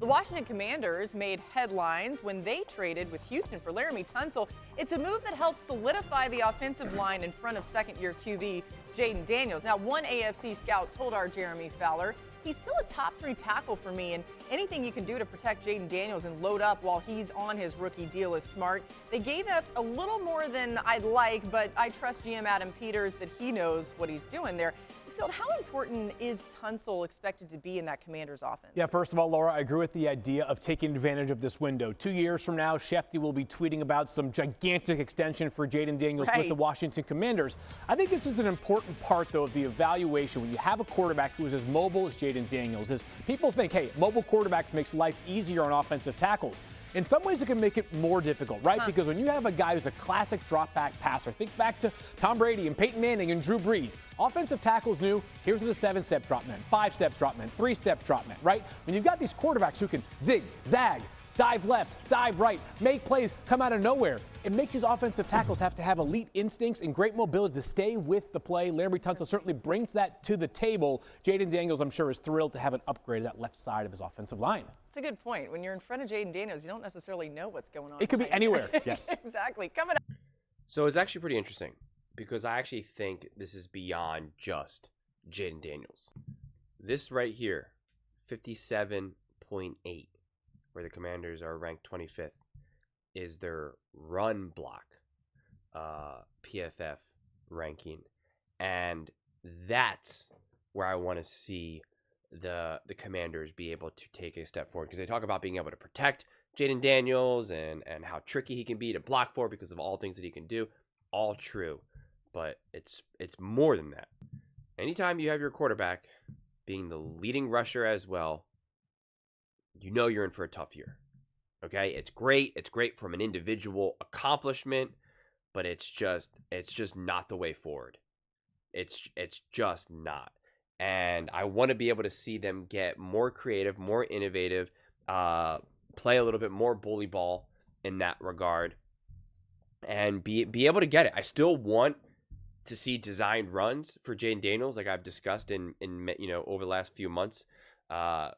The Washington Commanders made headlines when they traded with Houston for Laramie Tunsil. It's a move that helps solidify the offensive line in front of second-year QB Jayden Daniels. Now, one AFC scout told our Jeremy Fowler, he's still a top 3 tackle for me, and anything you can do to protect Jayden Daniels and load up while he's on his rookie deal is smart. They gave up a little more than I'd like, but I trust GM Adam Peters that he knows what he's doing there. Phil, how important is Tunsil expected to be in that Commanders offense? Yeah, first of all, Laura, I agree with the idea of taking advantage of this window. 2 years from now, Shefty will be tweeting about some gigantic extension for Jayden Daniels with the Washington Commanders. I think this is an important part, though, of the evaluation when you have a quarterback who is as mobile as Jayden Daniels. Is people think, hey, mobile quarterback makes life easier on offensive tackles. In some ways, it can make it more difficult, right? Because when you have a guy who's a classic drop-back passer, think back to Tom Brady and Peyton Manning and Drew Brees. Offensive tackles knew, here's the 7-step drop man, 5-step drop man, 3-step drop man, right? When you've got these quarterbacks who can zig, zag, dive left, dive right, make plays, come out of nowhere, it makes these offensive tackles have to have elite instincts and great mobility to stay with the play. Laramie Tunsil certainly brings that to the table. Jayden Daniels, I'm sure, is thrilled to have an upgrade of that left side of his offensive line. That's a good point. When you're in front of Jayden Daniels, you don't necessarily know what's going on. It could be anywhere. Yes. Exactly. Coming up. So it's actually pretty interesting because I actually think this is beyond just Jayden Daniels. This right here, 57.8, where the Commanders are ranked 25th, is their run block PFF ranking. And that's where I want to see the Commanders be able to take a step forward, because they talk about being able to protect Jayden Daniels and how tricky he can be to block for because of all things that he can do. All true, but it's more than that. Anytime you have your quarterback being the leading rusher as well, you know you're in for a tough year. Okay, it's great. It's great from an individual accomplishment, but it's just not the way forward. It's just not. And I want to be able to see them get more creative, more innovative, play a little bit more bully ball in that regard, and be able to get it. I still want to see designed runs for Jayden Daniels, like I've discussed in over the last few months,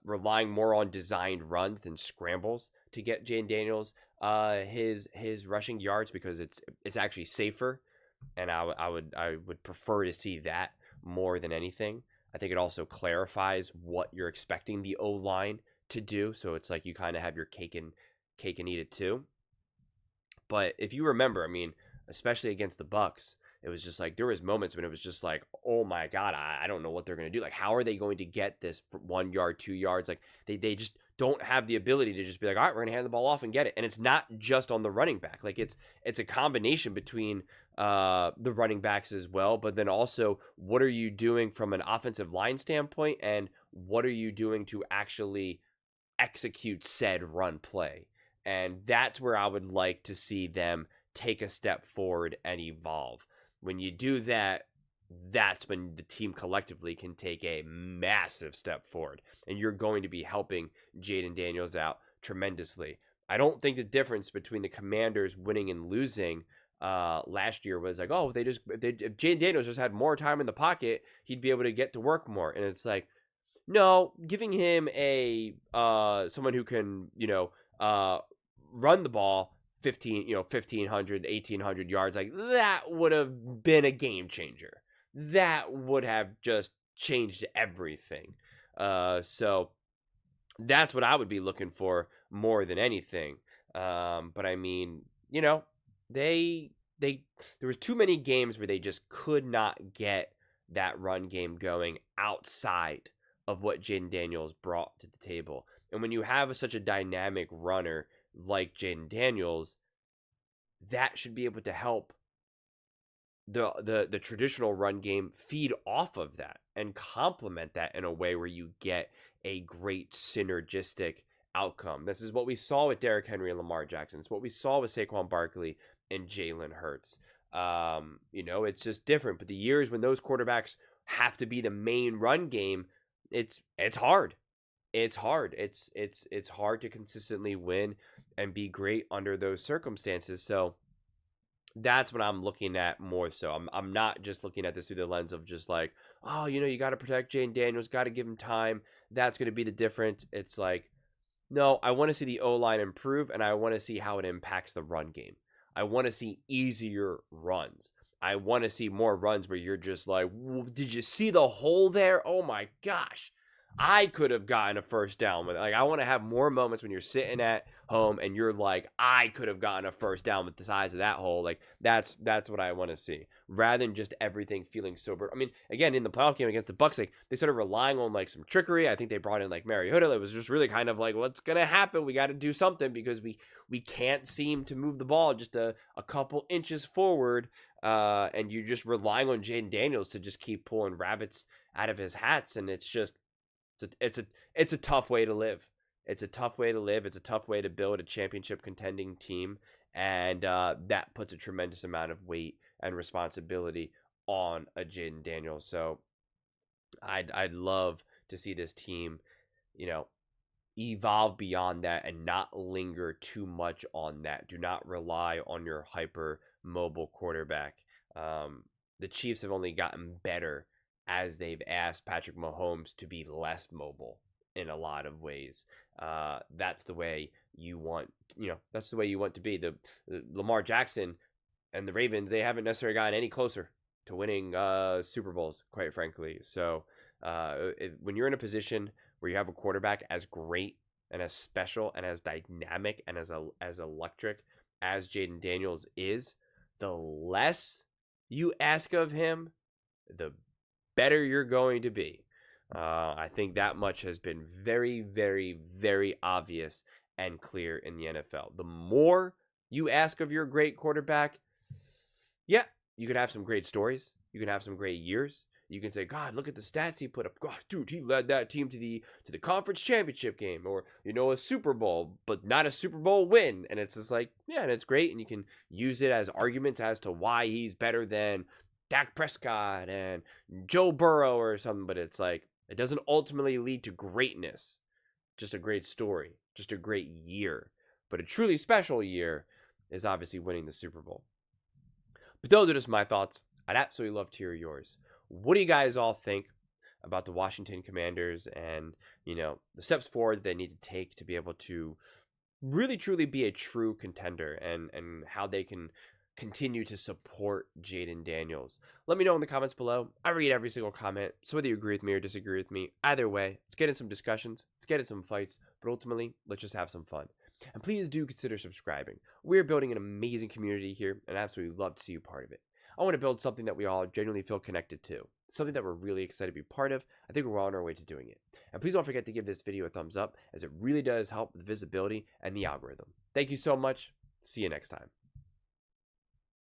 relying more on designed runs than scrambles to get Jayden Daniels his rushing yards, because it's actually safer, and I would prefer to see that more than anything. I think it also clarifies what you're expecting the O-line to do, so it's like you kind of have your cake and eat it too. But if you remember, I mean, especially against the Bucs, it was just like there was moments when it was just like, oh my God, I don't know what they're going to do. Like, how are they going to get this for 1 yard, 2 yards? Like, they just don't have the ability to just be like, all right, we're going to hand the ball off and get it. And it's not just on the running back. Like, it's a combination between the running backs as well, but then also what are you doing from an offensive line standpoint, and what are you doing to actually execute said run play? And that's where I would like to see them take a step forward and evolve. When you do that, that's when the team collectively can take a massive step forward, and you're going to be helping Jayden Daniels out tremendously. I don't think the difference between the Commanders winning and losing last year was like, oh, if Jayden Daniels just had more time in the pocket, he'd be able to get to work more. And it's like, no, giving him a someone who can run the ball 1,500, 1,800 yards, like that would have been a game changer. That would have just changed everything. So that's what I would be looking for more than anything. But I mean, there was too many games where they just could not get that run game going outside of what Jayden Daniels brought to the table. And when you have such a dynamic runner like Jayden Daniels, that should be able to help the traditional run game feed off of that and complement that in a way where you get a great synergistic outcome. This is what we saw with Derrick Henry and Lamar Jackson. It's what we saw with Saquon Barkley and Jalen Hurts. It's just different. But the years when those quarterbacks have to be the main run game, it's hard. It's hard. It's hard to consistently win and be great under those circumstances. So that's what I'm looking at more so. I'm not just looking at this through the lens of just like, oh, you got to protect Jayden Daniels, got to give him time. That's going to be the difference. It's like, No, I want to see the O-line improve, and I want to see how it impacts the run game. I want to see easier runs. I want to see more runs where you're just like, did you see the hole there? Oh my gosh. I could have gotten a first down with it. Like, I want to have more moments when you're sitting at home and you're like, I could have gotten a first down with the size of that hole. Like, that's what I want to see, rather than just everything feeling sober. I mean, again, in the playoff game against the Bucs, like, they started relying on like some trickery. I think they brought in like Mariota. It was just really kind of like, what's gonna happen? We got to do something because we can't seem to move the ball just a couple inches forward. And you're just relying on Jayden Daniels to just keep pulling rabbits out of his hats, and it's just it's a tough way to live. It's a tough way to live. It's a tough way to build a championship contending team, and that puts a tremendous amount of weight and responsibility on a Jayden Daniels. So I'd love to see this team, evolve beyond that and not linger too much on that. Do not rely on your hyper mobile quarterback. The Chiefs have only gotten better as they've asked Patrick Mahomes to be less mobile in a lot of ways. That's the way you want, that's the way you want to be. The Lamar Jackson and the Ravens, they haven't necessarily gotten any closer to winning Super Bowls, quite frankly. So when you're in a position where you have a quarterback as great and as special and as dynamic and as electric as Jayden Daniels is, the less you ask of him, the better you're going to be. I think that much has been very, very, very obvious and clear in the NFL. The more you ask of your great quarterback, yeah, you can have some great stories. You can have some great years. You can say, God, look at the stats he put up. God, dude, he led that team to the conference championship game, or a Super Bowl, but not a Super Bowl win. And it's just like, yeah, and it's great, and you can use it as arguments as to why he's better than Dak Prescott and Joe Burrow or something. But it's like, it doesn't ultimately lead to greatness. Just a great story, just a great year. But a truly special year is obviously winning the Super Bowl. But those are just my thoughts. I'd absolutely love to hear yours. What do you guys all think about the Washington Commanders and, the steps forward they need to take to be able to really truly be a true contender, and how they can continue to support Jayden Daniels? Let me know in the comments below. I read every single comment, so whether you agree with me or disagree with me, either way, let's get in some discussions, let's get in some fights, but ultimately, let's just have some fun. And please do consider subscribing. We're building an amazing community here, and I absolutely love to see you part of it. I want to build something that we all genuinely feel connected to, something that we're really excited to be part of. I think we're well on our way to doing it. And please don't forget to give this video a thumbs up, as it really does help with visibility and the algorithm. Thank you so much. See you next time.